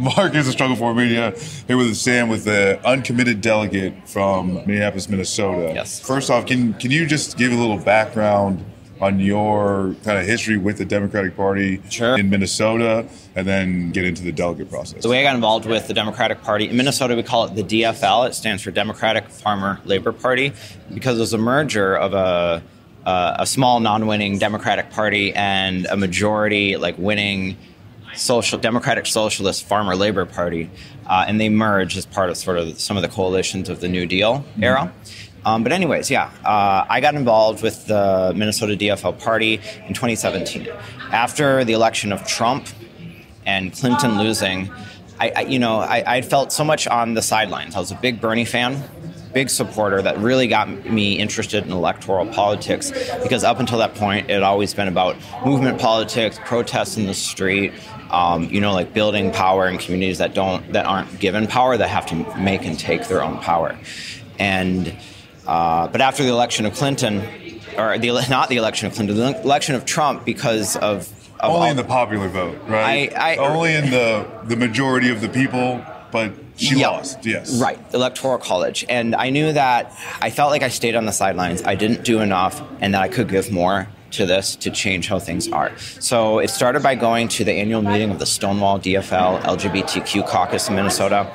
Mark is a Struggle for Media here with Sam with the Uncommitted Delegate from Minneapolis, Minnesota. Yes. First off, can you just give a little background on your kind of history with the Democratic Party in Minnesota, and then get into the delegate process? The way I got involved with the Democratic Party, in Minnesota we call it the DFL. It stands for Democratic Farmer Labor Party, because it was a merger of a small non-winning Democratic Party and a majority winning Democratic Socialist Farmer Labor Party, and they merged as part of sort of some of the coalitions of the New Deal era. But anyways, I got involved with the Minnesota DFL party in 2017. After the election of Trump and Clinton losing, I felt so much on the sidelines. I was a big Bernie fan, big supporter. That really got me interested in electoral politics, because up until that point, it had always been about movement politics, protests in the street, building power in communities that aren't given power, that have to make and take their own power. And but after the election of Clinton, not the election of Clinton, the election of Trump, because of only in the popular vote, right? Only in the majority of the people, but she lost, yes. Right, Electoral College. And I knew that I felt like I stayed on the sidelines. I didn't do enough, and that I could give more to this to change how things are. So it started by going to the annual meeting of the Stonewall DFL LGBTQ caucus in Minnesota.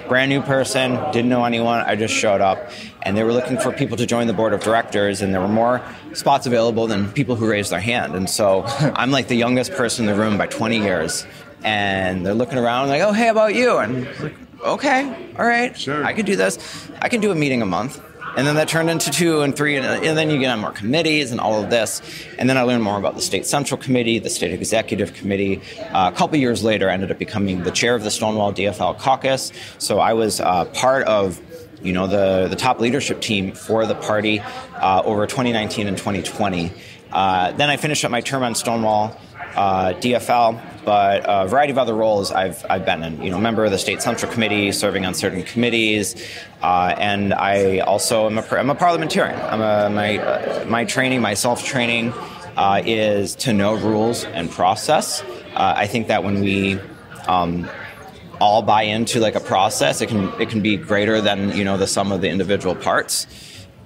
Brand new person, didn't know anyone. I just showed up, and they were looking for people to join the board of directors, and there were more spots available than people who raised their hand. And so I'm like the youngest person in the room by 20 years. And they're looking around like, oh, hey, how about you? And I'm like, okay, all right, sure, I can do this. I can do a meeting a month. And then that turned into 2 and 3, and then you get on more committees and all of this. And then I learned more about the State Central Committee, the State Executive Committee. A couple years later, I ended up becoming the chair of the Stonewall DFL caucus. So I was part of the top leadership team for the party over 2019 and 2020. Then I finished up my term on Stonewall DFL, but a variety of other roles I've been in. Member of the State Central Committee, serving on certain committees, and I also am I'm a parliamentarian. My training, my self-training, is to know rules and process. I think that when we all buy into a process, it can be greater than the sum of the individual parts.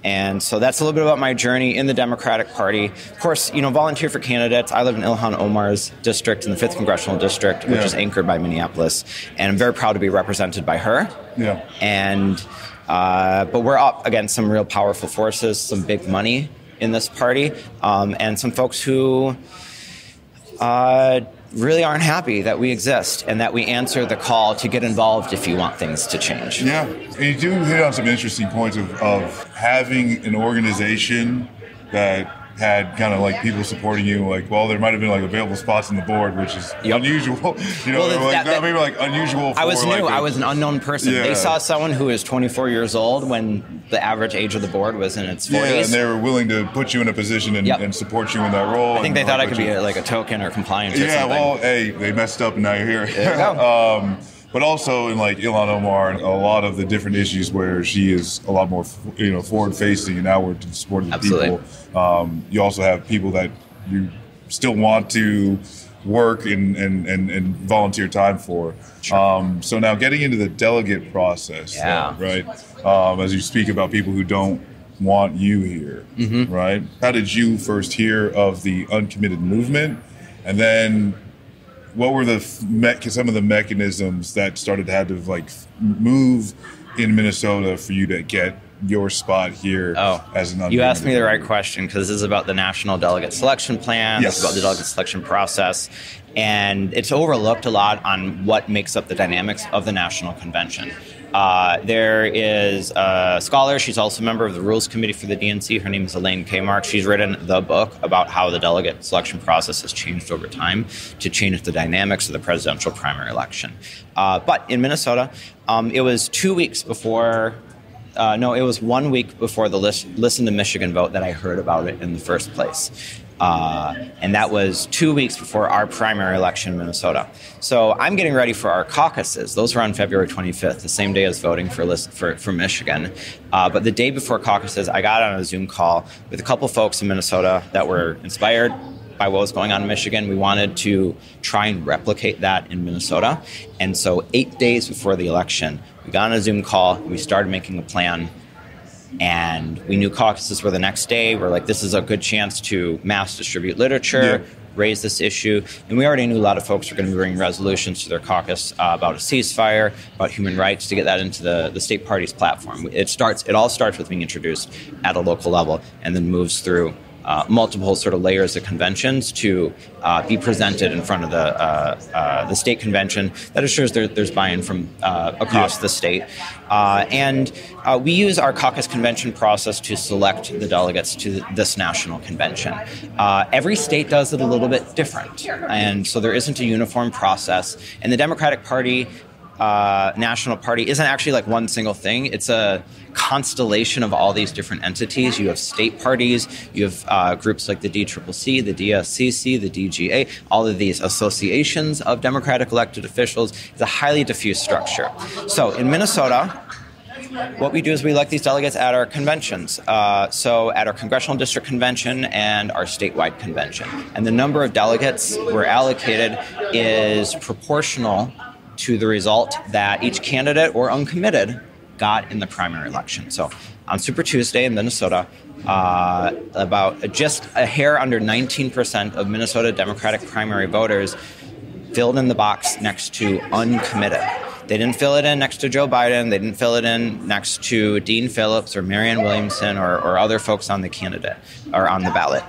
And so that's a little bit about my journey in the Democratic Party. Of course, volunteer for candidates. I live in Ilhan Omar's district in the 5th Congressional District, which is anchored by Minneapolis. And I'm very proud to be represented by her. Yeah. And but we're up against some real powerful forces, some big money in this party, and some folks who really aren't happy that we exist and that we answer the call to get involved if you want things to change. Yeah, and you do hit on some interesting points of having an organization that had kind of people supporting you. There might have been available spots on the board, which is unusual. Maybe unusual. I was new. I was an unknown person. Yeah. They saw someone who was 24 years old when the average age of the board was in its 40s. Yeah, and they were willing to put you in a position and support you in that role. I think they thought I could be a token or compliance or something. Yeah, well, hey, they messed up and now you're here. There you go. But also in Ilhan Omar, a lot of the different issues where she is a lot more, forward-facing and outward to support the people. You also have people that you still want to work and volunteer time for. Sure. So now getting into the delegate process, right? As you speak about people who don't want you here, right? How did you first hear of the uncommitted movement? And then what were some of the mechanisms that started to have to move in Minnesota for you to get your spot here as an uncommitted? You asked me the right question, because this is about the National Delegate Selection Plan. Yes. This is about the delegate selection process. And it's overlooked a lot on what makes up the dynamics of the National Convention. There is a scholar. She's also a member of the Rules Committee for the DNC. Her name is Elaine K. Mark. She's written the book about how the delegate selection process has changed over time to change the dynamics of the presidential primary election. But in Minnesota, it was 2 weeks before... it was 1 week before the Listen to Michigan vote that I heard about it in the first place. And that was 2 weeks before our primary election in Minnesota. So I'm getting ready for our caucuses. Those were on February 25th, the same day as voting for Michigan. But the day before caucuses, I got on a Zoom call with a couple folks in Minnesota that were inspired by what was going on in Michigan. We wanted to try and replicate that in Minnesota. And so 8 days before the election, we got on a Zoom call, we started making a plan, and we knew caucuses were the next day. We're like, this is a good chance to mass distribute literature, raise this issue. And we already knew a lot of folks were going to be bringing resolutions to their caucus about a ceasefire, about human rights, to get that into the state party's platform. It all starts with being introduced at a local level and then moves through multiple sort of layers of conventions to be presented in front of the state convention that assures there's buy-in from across the state. And we use our caucus convention process to select the delegates to this national convention. Every state does it a little bit different, and so there isn't a uniform process. And the Democratic Party national party isn't actually like one single thing. It's a constellation of all these different entities. You have state parties, you have groups like the DCCC, the DSCC, the DGA, all of these associations of Democratic elected officials. It's a highly diffuse structure. So in Minnesota, what we do is we elect these delegates at our conventions. So at our congressional district convention and our statewide convention. And the number of delegates we're allocated is proportional to the result that each candidate or uncommitted got in the primary election. So on Super Tuesday in Minnesota, about just a hair under 19% of Minnesota Democratic primary voters filled in the box next to uncommitted. They didn't fill it in next to Joe Biden. They didn't fill it in next to Dean Phillips or Marianne Williamson or other folks on the candidate or on the ballot.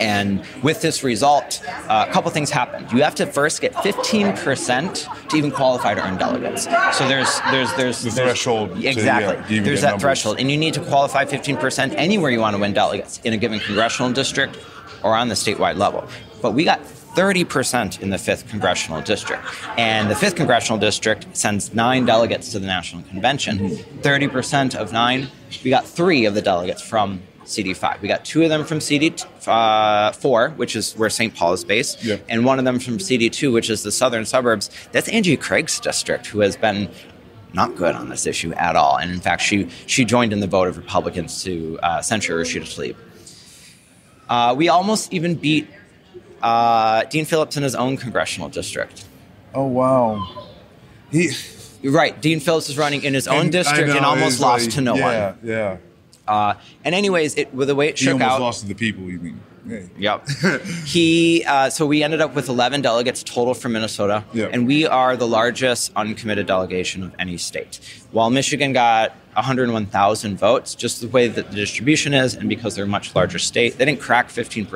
And with this result, a couple things happened. You have to first get 15% to even qualify to earn delegates. So there's the threshold. Exactly. There's that threshold. And you need to qualify 15% anywhere you want to win delegates, in a given congressional district or on the statewide level. But we got 30% in the 5th Congressional District. And the 5th Congressional District sends 9 delegates to the National Convention. 30% of 9, we got 3 of the delegates from CD5. We got 2 of them from CD4, which is where St. Paul is based, and 1 of them from CD2, which is the southern suburbs. That's Angie Craig's district, who has been not good on this issue at all. And in fact, she joined in the vote of Republicans to censure Rashida Tlaib. We almost even beat Dean Phillips in his own congressional district. Oh, wow. You're right. Dean Phillips is running in his own district and almost lost to no one. Yeah. And anyways, the way it shook out... He almost lost to the people, you mean? Hey. Yep. So we ended up with 11 delegates total from Minnesota, and we are the largest uncommitted delegation of any state. While Michigan got 101,000 votes, just the way that the distribution is, and because they're a much larger state, they didn't crack 15%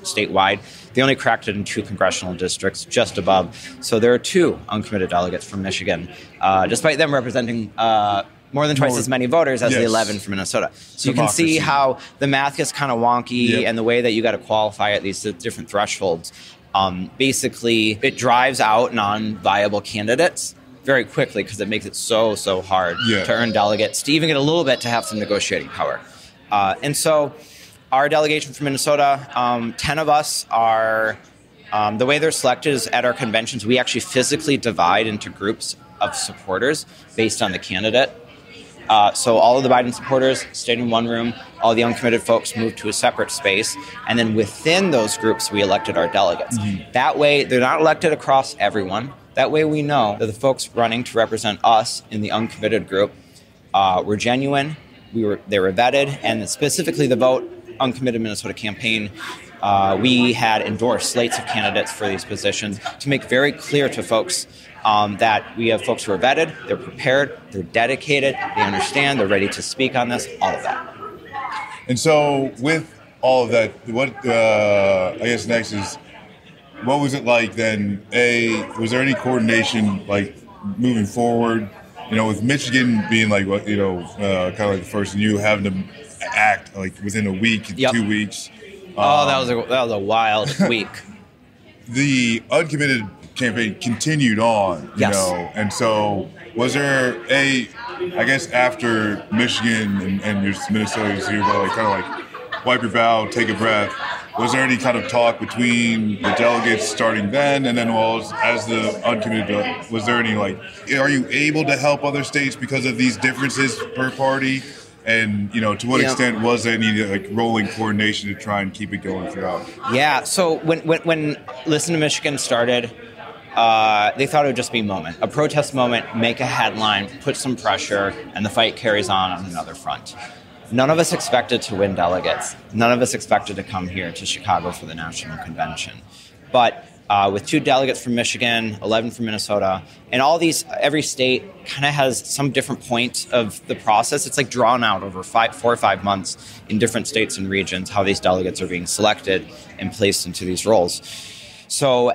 statewide. They only cracked it in 2 congressional districts, just above. So there are 2 uncommitted delegates from Michigan, despite them representing more than twice as many voters as the 11 from Minnesota. So you can see how the math gets kind of wonky, and the way that you got to qualify at these different thresholds. Basically, it drives out non-viable candidates very quickly because it makes it so hard to earn delegates, to even get a little bit to have some negotiating power. And so our delegation from Minnesota, 10 of us are, the way they're selected is at our conventions, we actually physically divide into groups of supporters based on the candidate. So all of the Biden supporters stayed in one room, all the uncommitted folks moved to a separate space, and then within those groups, we elected our delegates. That way, they're not elected across everyone. That way we know that the folks running to represent us in the uncommitted group were genuine, they were vetted, and specifically the Vote Uncommitted Minnesota campaign, we had endorsed slates of candidates for these positions to make very clear to folks that we have folks who are vetted, they're prepared, they're dedicated, they understand, they're ready to speak on this, all of that. And so with all of that, what I guess next is, what was it like then? Was there any coordination like moving forward? You know, with Michigan being like, kind of like the first, and you having to act like within a week, 2 weeks. That was a wild week. The uncommitted campaign continued on, you know, and so was there I guess after Michigan and your Minnesota, you're like kind of like wipe your bow, take a breath. Was there any kind of talk between the delegates starting then, and then as the uncommitted, was there any are you able to help other states because of these differences per party? And, to what extent was there any like rolling coordination to try and keep it going throughout? Yeah. So when Listen to Michigan started, they thought it would just be a protest moment, make a headline, put some pressure, and the fight carries on another front. None of us expected to win delegates. None of us expected to come here to Chicago for the national convention. But with 2 delegates from Michigan, 11 from Minnesota, and every state kind of has some different point of the process. It's like drawn out over 4 or 5 months in different states and regions, how these delegates are being selected and placed into these roles. So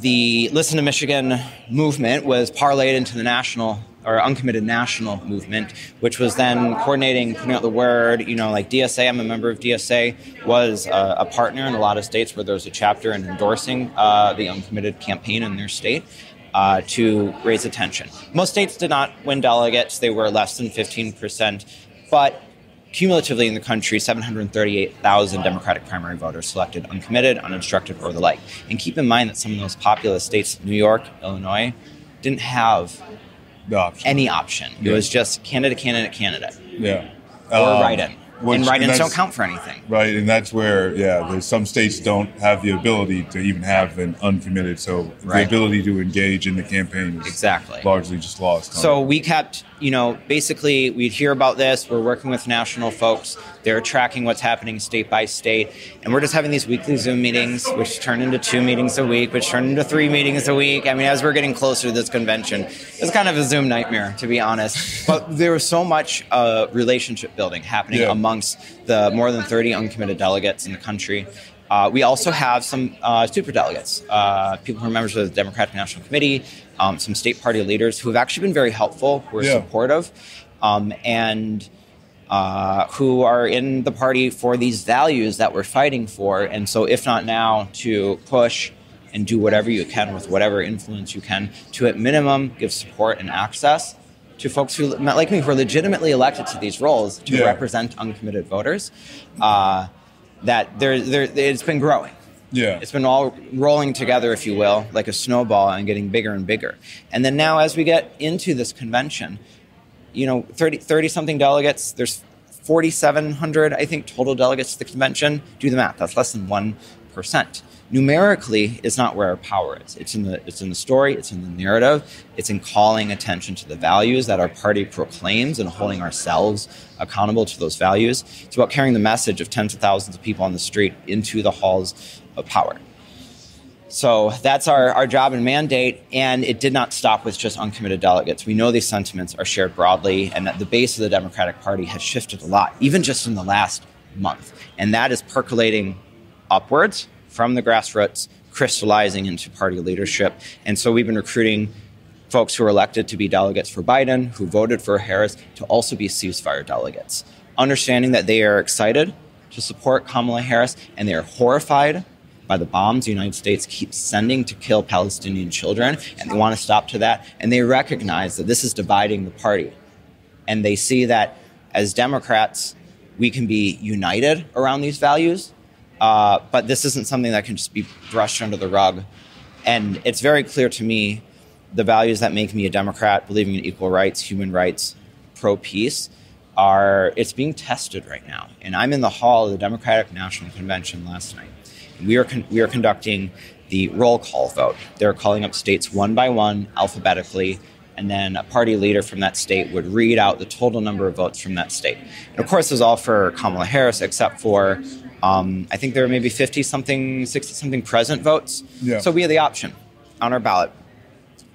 the Listen to Michigan movement was parlayed into the national or uncommitted national movement, which was then coordinating, putting out the word, like DSA, I'm a member of DSA, was a partner in a lot of states where there was a chapter and endorsing the uncommitted campaign in their state to raise attention. Most states did not win delegates. They were less than 15%, but cumulatively in the country, 738,000 Democratic primary voters selected uncommitted, uninstructed, or the like. And keep in mind that some of those populous states, New York, Illinois, didn't have any option. It was just candidate. Yeah. Or write-in. And write-ins don't count for anything. Right, and that's where, some states don't have the ability to even have an uncommitted, so the ability to engage in the campaign is largely just lost. So we kept, basically we'd hear about this, we're working with national folks, they're tracking what's happening state by state, and we're just having these weekly Zoom meetings, which turn into 2 meetings a week, which turn into 3 meetings a week. I mean, as we're getting closer to this convention, it's kind of a Zoom nightmare, to be honest. But there was so much relationship building happening amongst the more than 30 uncommitted delegates in the country. We also have some super delegates, people who are members of the Democratic National Committee, some state party leaders who have actually been very helpful, who are supportive, and who are in the party for these values that we're fighting for. And so if not now, to push and do whatever you can with whatever influence you can to, at minimum, give support and access to folks who, like me, who are legitimately elected to these roles to represent uncommitted voters, that it's been growing. Yeah. It's been all rolling together, if you will, like a snowball and getting bigger and bigger. And then now as we get into this convention, 30-something delegates, there's 4,700, I think, total delegates to the convention. Do the math. That's less than 1%. Numerically is not where our power is. It's in the story, it's in the narrative, it's in calling attention to the values that our party proclaims and holding ourselves accountable to those values. It's about carrying the message of tens of thousands of people on the street into the halls of power. So that's our job and mandate, and it did not stop with just uncommitted delegates. We know these sentiments are shared broadly, and that the base of the Democratic Party has shifted a lot, even just in the last month. And that is percolating upwards from the grassroots, crystallizing into party leadership. And so we've been recruiting folks who are elected to be delegates for Biden, who voted for Harris, to also be ceasefire delegates, understanding that they are excited to support Kamala Harris, and they are horrified by the bombs the United States keeps sending to kill Palestinian children, and they want to stop to that. And they recognize that this is dividing the party. And they see that as Democrats, we can be united around these values, but this isn't something that can just be brushed under the rug. And it's very clear to me the values that make me a Democrat, believing in equal rights, human rights, pro-peace, it's being tested right now. And I'm in the hall of the Democratic National Convention last night. We are conducting the roll call vote. They're calling up states one by one, alphabetically, and then a party leader from that state would read out the total number of votes from that state. And of course, it was all for Kamala Harris, except for, I think there were maybe 50-something, 60-something present votes. Yeah. So we had the option on our ballot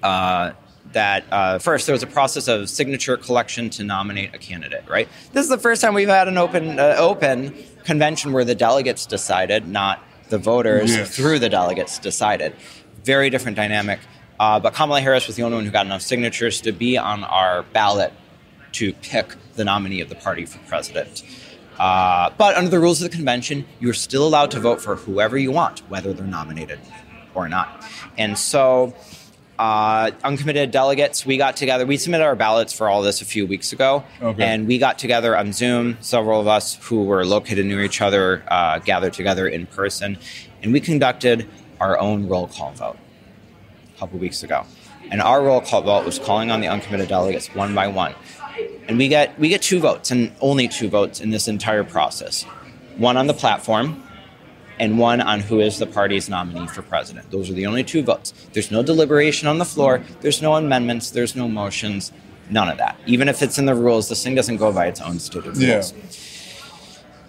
that first, there was a process of signature collection to nominate a candidate, right? This is the first time we've had an open convention where the delegates decided, not the voters through the delegates decided. Very different dynamic. But Kamala Harris was the only one who got enough signatures to be on our ballot to pick the nominee of the party for president. But under the rules of the convention, you're still allowed to vote for whoever you want, whether they're nominated or not. And so uncommitted delegates, we got together. We submitted our ballots for all this a few weeks ago. Okay. And we got together on Zoom. Several of us who were located near each other gathered together in person. And we conducted our own roll call vote a couple weeks ago. And our roll call vote was calling on the uncommitted delegates one by one. And we get 2 votes, and only 2 votes in this entire process. One on the platform, and one on who is the party's nominee for president. Those are the only 2 votes. There's no deliberation on the floor. There's no amendments. There's no motions. None of that. Even if it's in the rules, this thing doesn't go by its own stated rules.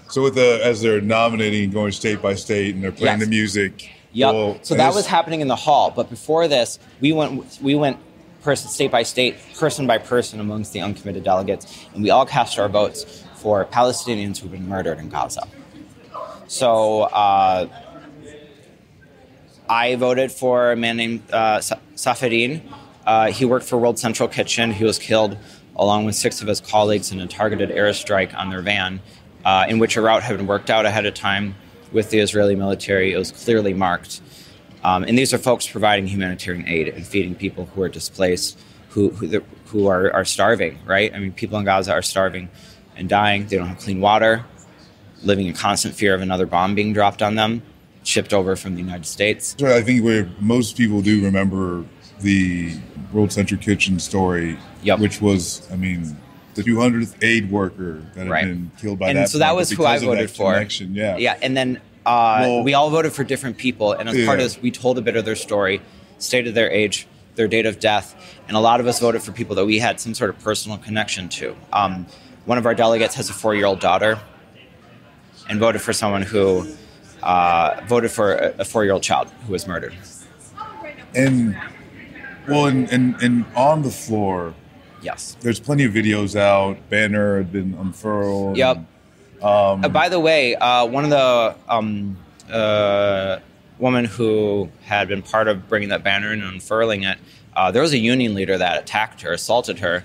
So as they're nominating and going state by state, and they're playing the music. Yep. Well, so that was happening in the hall. But before this, we went state by state, person by person amongst the uncommitted delegates, and we all cast our votes for Palestinians who've been murdered in Gaza. So I voted for a man named Safedin. He worked for World Central Kitchen. He was killed along with 6 of his colleagues in a targeted airstrike on their van, in which a route had been worked out ahead of time with the Israeli military. It was clearly marked. And these are folks providing humanitarian aid and feeding people who are displaced, who are starving, right? I mean, people in Gaza are starving and dying. They don't have clean water, living in constant fear of another bomb being dropped on them, shipped over from the United States. I think where most people do remember the World Central Kitchen story, which was, I mean, the 200th aid worker that had been killed by that. And so that was who I voted for. Yeah. And then we all voted for different people. And as part of this, we told a bit of their story, stated their age, their date of death. And a lot of us voted for people that we had some sort of personal connection to. One of our delegates has a 4-year-old daughter and voted for someone who voted for a 4-year-old child who was murdered. And on the floor, yes, there's plenty of videos out. Banner had been unfurled. Yep. By the way, one of the women who had been part of bringing that banner and unfurling it, there was a union leader that attacked her, assaulted her,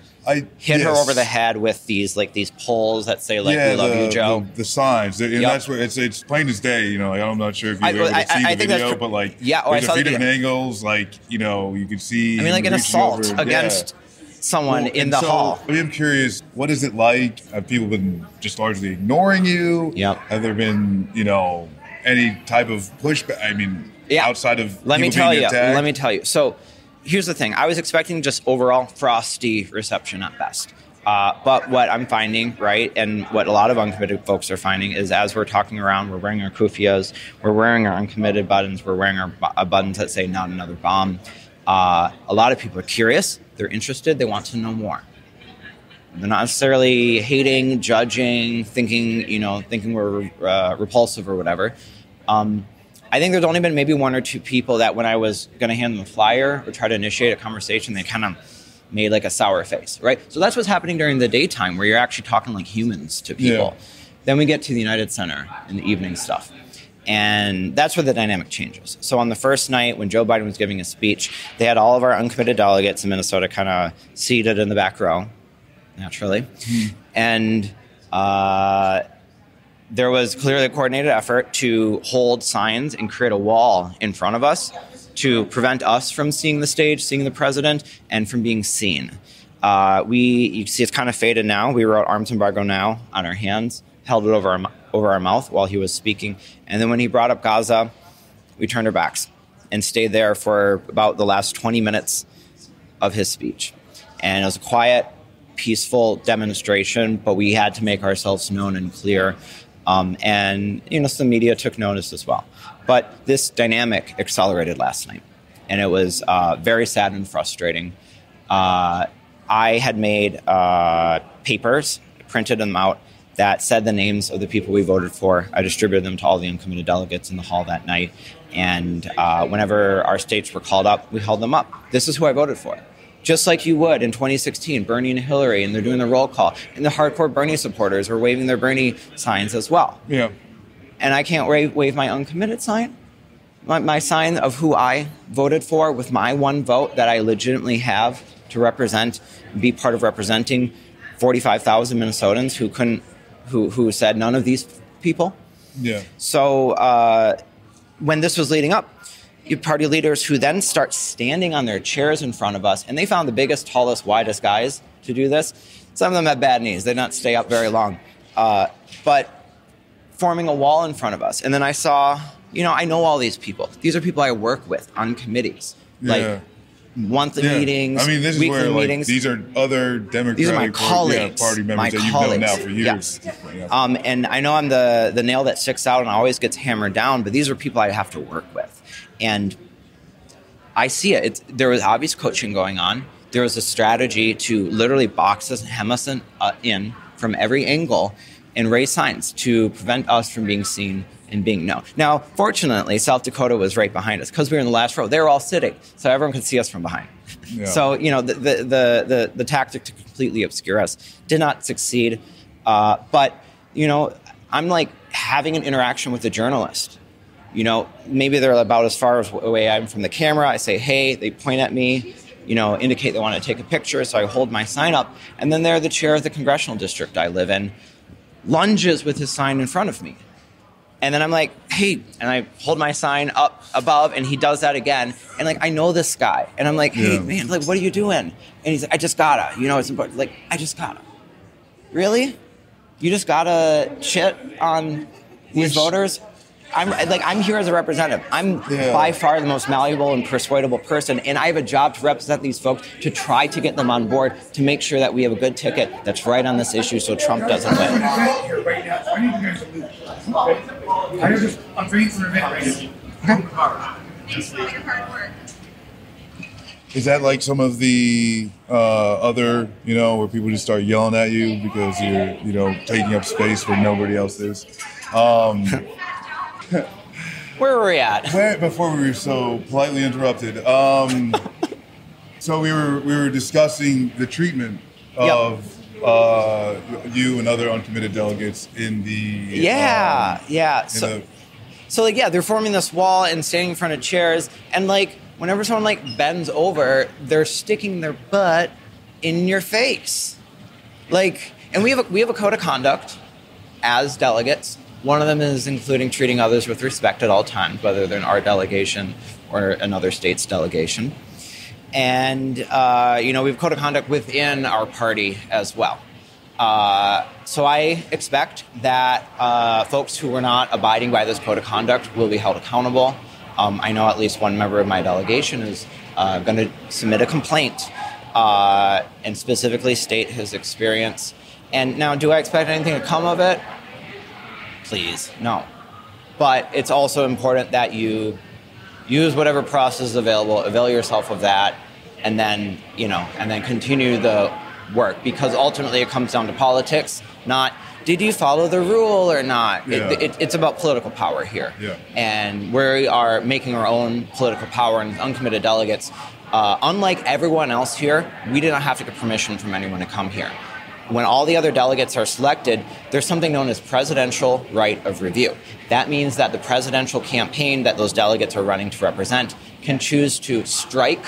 hit her over the head with these poles that say "We love you, Joe." The signs, and that's where it's plain as day. You know, I'm not sure if you ever see the video, but there's a few different angles. You can see. I mean, like an assault against someone in the hall. I'm curious, what is it like? Have people been just largely ignoring you? Yep. Have there been, any type of pushback? I mean, outside of Let me tell you. So here's the thing. I was expecting just overall frosty reception at best. But what I'm finding, right, and what a lot of uncommitted folks are finding is as we're talking around, we're wearing our kufias, we're wearing our uncommitted buttons, we're wearing our buttons that say "Not another bomb." A lot of people are curious. They're interested. They want to know more. They're not necessarily hating, judging, thinking we're repulsive or whatever. I think there's only been maybe 1 or 2 people that when I was going to hand them a flyer or try to initiate a conversation, they kind of made like a sour face, right? So that's what's happening during the daytime where you're actually talking like humans to people. Yeah. Then we get to the United Center in the evening stuff. And that's where the dynamic changes. So on the first night when Joe Biden was giving his speech, they had all of our uncommitted delegates in Minnesota kind of seated in the back row, naturally. Mm-hmm. And there was clearly a coordinated effort to hold signs and create a wall in front of us to prevent us from seeing the stage, seeing the president, and from being seen. You see it's kind of faded now. We wrote "Arms Embargo Now" on our hands, held it over our mouth while he was speaking. And then when he brought up Gaza, we turned our backs and stayed there for about the last 20 minutes of his speech. And it was a quiet, peaceful demonstration, but we had to make ourselves known and clear. And some media took notice as well. But this dynamic accelerated last night, and it was very sad and frustrating. I had made papers, printed them out, that said the names of the people we voted for. I distributed them to all the uncommitted delegates in the hall that night. And whenever our states were called up, we held them up. This is who I voted for. Just like you would in 2016, Bernie and Hillary, and they're doing the roll call. And the hardcore Bernie supporters were waving their Bernie signs as well. Yeah. And I can't wave my uncommitted sign? My sign of who I voted for with my one vote that I legitimately have to represent, be part of representing 45,000 Minnesotans who said none of these people. Yeah. So when this was leading up, you party leaders who then start standing on their chairs in front of us, and they found the biggest, tallest, widest guys to do this. Some of them have bad knees. They did not stay up very long. But forming a wall in front of us. And then I saw, I know all these people. These are people I work with on committees. Yeah. monthly meetings, I mean, this is weekly where meetings. These are other Democratic These are my colleagues, party members that you've known now for years. Yes. And I know I'm the nail that sticks out and always gets hammered down, but these are people I have to work with. And I see it. There was obvious coaching going on. There was a strategy to literally box us and hem us in from every angle and raise signs to prevent us from being seen and being known. Now, fortunately, South Dakota was right behind us because we were in the last row. They were all sitting, so everyone could see us from behind. Yeah. So, the tactic to completely obscure us did not succeed. But, I'm like having an interaction with a journalist. Maybe they're about as far away I'm from the camera. I say, hey, they point at me, indicate they want to take a picture. So I hold my sign up. And then they're the chair of the congressional district I live in, lunges with his sign in front of me. And then I'm like, hey, and I hold my sign up above, and he does that again. And like, I know this guy. And I'm like, hey, man, like, what are you doing? And he's like, I just gotta, it's important. Like, I just gotta. Really? You just gotta shit on these voters? I'm here as a representative. I'm by far the most malleable and persuadable person, and I have a job to represent these folks, to try to get them on board, to make sure that we have a good ticket that's right on this issue so Trump doesn't win. I'm waiting for a minute right now. Thanks for your hard work. Is that like some of the other, where people just start yelling at you because you're, taking up space where nobody else is? Where were we at? Before we were so politely interrupted. So we were discussing the treatment of you and other uncommitted delegates in the they're forming this wall and standing in front of chairs, and like whenever someone like bends over, they're sticking their butt in your face. Like, and we have a code of conduct as delegates. One of them is including treating others with respect at all times, whether they're in our delegation or another state's delegation. And, we have code of conduct within our party as well. So I expect that folks who are not abiding by this code of conduct will be held accountable. I know at least one member of my delegation is going to submit a complaint and specifically state his experience. And now, do I expect anything to come of it? Please, no. But it's also important that you use whatever process is available, avail yourself of that, and then, continue the work. Because ultimately it comes down to politics, not did you follow the rule or not? Yeah. It's about political power here. Yeah. And we are making our own political power, and uncommitted delegates, unlike everyone else here, we did not have to get permission from anyone to come here. When all the other delegates are selected, there's something known as presidential right of review. That means that the presidential campaign that those delegates are running to represent can choose to strike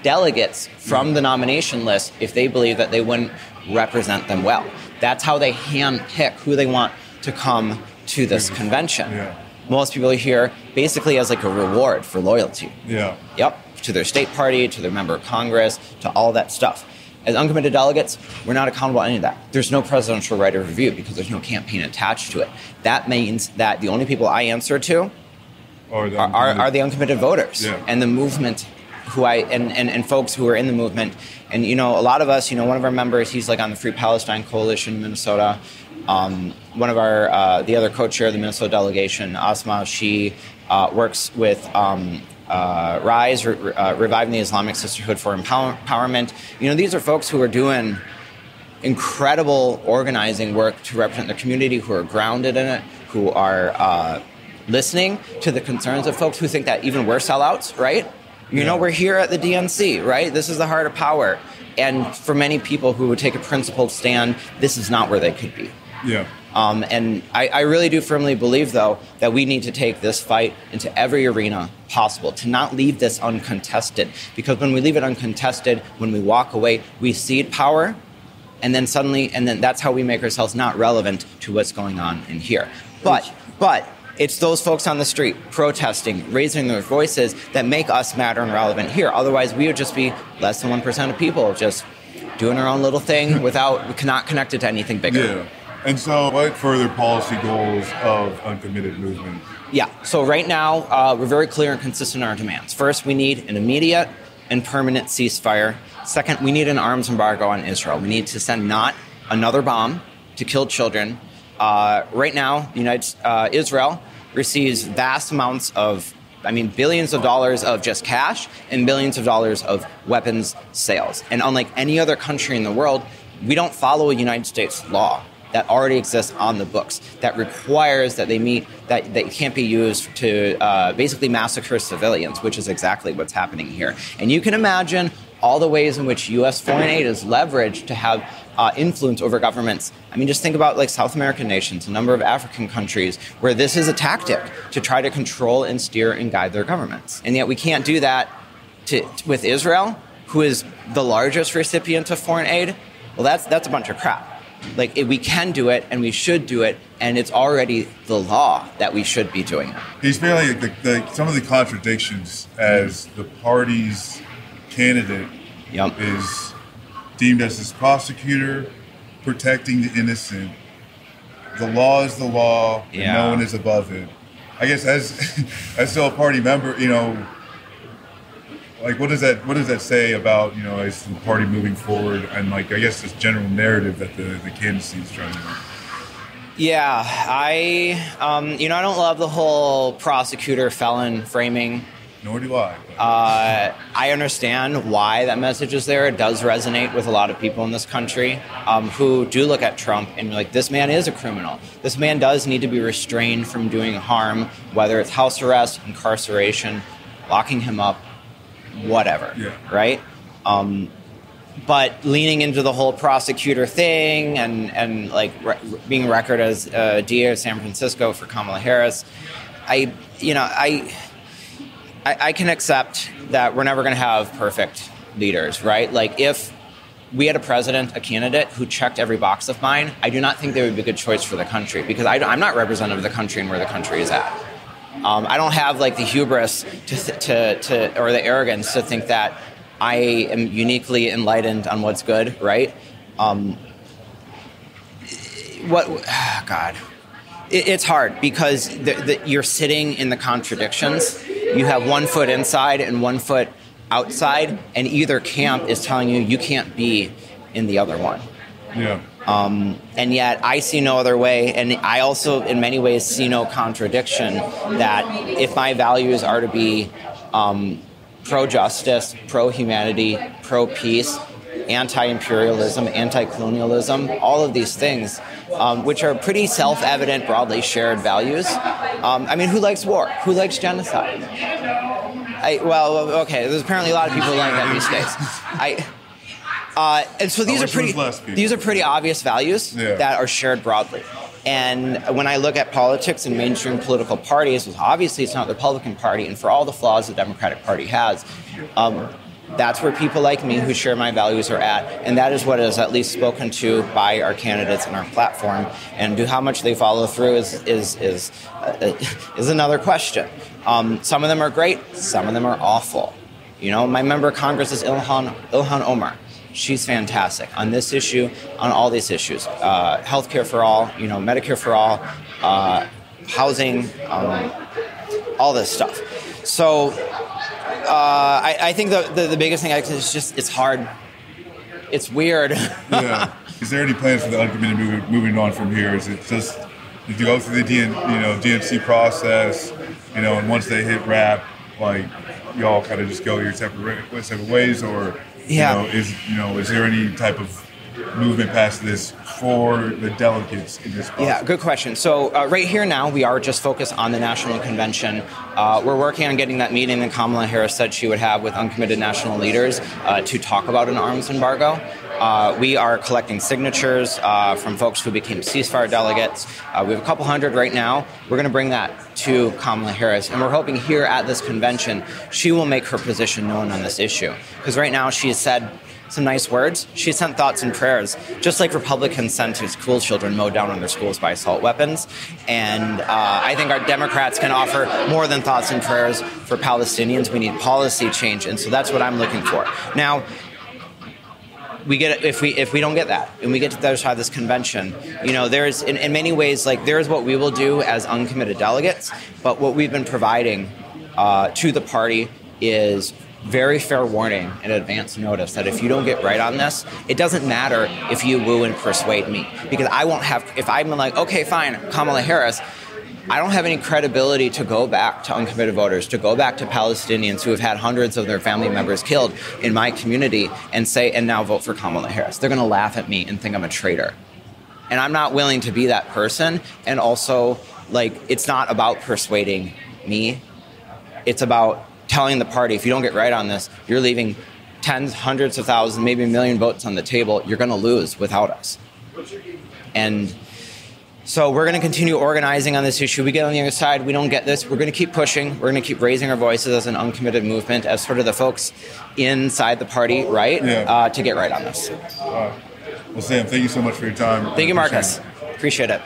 delegates from the nomination list if they believe that they wouldn't represent them well. That's how they handpick who they want to come to this convention. Yeah. Most people here basically as like a reward for loyalty. Yeah. Yep. To their state party, to their member of Congress, to all that stuff. As uncommitted delegates, we're not accountable to any of that. There's no presidential right of review because there's no campaign attached to it. That means that the only people I answer to are the uncommitted voters and the movement and folks who are in the movement. And, a lot of us, one of our members, he's like on the Free Palestine Coalition in Minnesota. One of our, the other co-chair of the Minnesota delegation, Asma, she works with RISE, Reviving the Islamic Sisterhood for Empowerment. These are folks who are doing incredible organizing work to represent their community, who are grounded in it, who are listening to the concerns of folks who think that even we're sellouts, right? We're here at the DNC, right? This is the heart of power. And for many people who would take a principled stand, this is not where they could be. Yeah. And I really do firmly believe, though, that we need to take this fight into every arena possible, to not leave this uncontested. Because when we leave it uncontested, when we walk away, we cede power, and then that's how we make ourselves not relevant to what's going on in here. But it's those folks on the street protesting, raising their voices that make us matter and relevant here. Otherwise, we would just be less than 1% of people just doing our own little thing not connected to anything bigger. Yeah. And so what further policy goals of Uncommitted Movement? Yeah. So right now, we're very clear and consistent in our demands. First, we need an immediate and permanent ceasefire. Second, we need an arms embargo on Israel. We need to send not another bomb to kill children. Right now, Israel receives vast amounts of, billions of dollars of just cash and billions of dollars of weapons sales. And unlike any other country in the world, we don't follow a United States law that already exists on the books that requires that they can't be used to basically massacre civilians, which is exactly what's happening here. And you can imagine all the ways in which U.S. foreign aid is leveraged to have influence over governments. Just think about like South American nations, a number of African countries, where this is a tactic to try to control and steer and guide their governments. And yet we can't do that with Israel, who is the largest recipient of foreign aid. Well, that's a bunch of crap. Like, we can do it, and we should do it, and it's already the law that we should be doing it. He's barely some of the contradictions as the party's candidate is deemed as this prosecutor protecting the innocent. The law is the law, and no one is above it. I guess as still a party member, like, what does that say about, as the party moving forward and, like, I guess this general narrative that the candidacy is trying to make? Yeah, I don't love the whole prosecutor felon framing. Nor do I. I understand why that message is there. It does resonate with a lot of people in this country who do look at Trump and be like, this man is a criminal. This man does need to be restrained from doing harm, whether it's house arrest, incarceration, locking him up, whatever, right? But leaning into the whole prosecutor thing and being record as DA of San Francisco for Kamala Harris, I can accept that we're never going to have perfect leaders, right? Like, if we had a candidate who checked every box of mine, I do not think they would be a good choice for the country, because I'm not representative of the country and where the country is at. I don't have the hubris or the arrogance to think that I am uniquely enlightened on what's good, right? It's hard because you're sitting in the contradictions. You have one foot inside and one foot outside, and either camp is telling you can't be in the other one. Yeah. And yet I see no other way, and I also in many ways see no contradiction that if my values are to be pro-justice, pro-humanity, pro-peace, anti-imperialism, anti-colonialism, all of these things, which are pretty self-evident, broadly shared values. Who likes war? Who likes genocide? There's apparently a lot of people who like that these days. And so these are pretty obvious values that are shared broadly. And when I look at politics and mainstream political parties, obviously it's not the Republican Party, and for all the flaws the Democratic Party has, that's where people like me who share my values are at, and that is what is at least spoken to by our candidates and our platform. And how much they follow through is another question. Some of them are great, some of them are awful. My member of Congress is Ilhan Omar. She's fantastic on this issue, on all these issues. Healthcare for all, Medicare for all, housing, all this stuff. So I think the biggest thing is just it's hard. It's weird. Yeah. Is there any plans for the uncommitted moving on from here? Is it just you go through the DNC process, and once they hit wrap, y'all kind of just go your separate ways, or is there any type of movement past this for the delegates in this process? Yeah, good question. So right here now, we are just focused on the national convention. We're working on getting that meeting that Kamala Harris said she would have with uncommitted national leaders to talk about an arms embargo. We are collecting signatures from folks who became ceasefire delegates. We have a couple hundred right now. We're going to bring that to Kamala Harris, and we're hoping here at this convention she will make her position known on this issue. Because right now she has said some nice words. She sent thoughts and prayers, just like Republicans sent to school children mowed down on their schools by assault weapons. And I think our Democrats can offer more than thoughts and prayers for Palestinians. We need policy change, and so that's what I'm looking for. Now, if we don't get that, and we get to the other side of this convention, there's in many ways there's what we will do as uncommitted delegates, but what we've been providing to the party is very fair warning and advance notice that if you don't get right on this, it doesn't matter if you woo and persuade me, because I won't have, if I'm like, okay, fine, Kamala Harris, I don't have any credibility to go back to uncommitted voters, to go back to Palestinians who have had hundreds of their family members killed in my community and say, and now vote for Kamala Harris. They're going to laugh at me and think I'm a traitor. And I'm not willing to be that person. And also, like, it's not about persuading me. It's about telling the party, if you don't get right on this, you're leaving tens, hundreds of thousands, maybe a million votes on the table. You're going to lose without us. And so we're going to continue organizing on this issue. We get on the other side, we don't get this. We're going to keep pushing. We're going to keep raising our voices as an uncommitted movement, as sort of the folks inside the party, right, to get right on this. Well, Sam, thank you so much for your time. Thank you, Marcus. Appreciate it.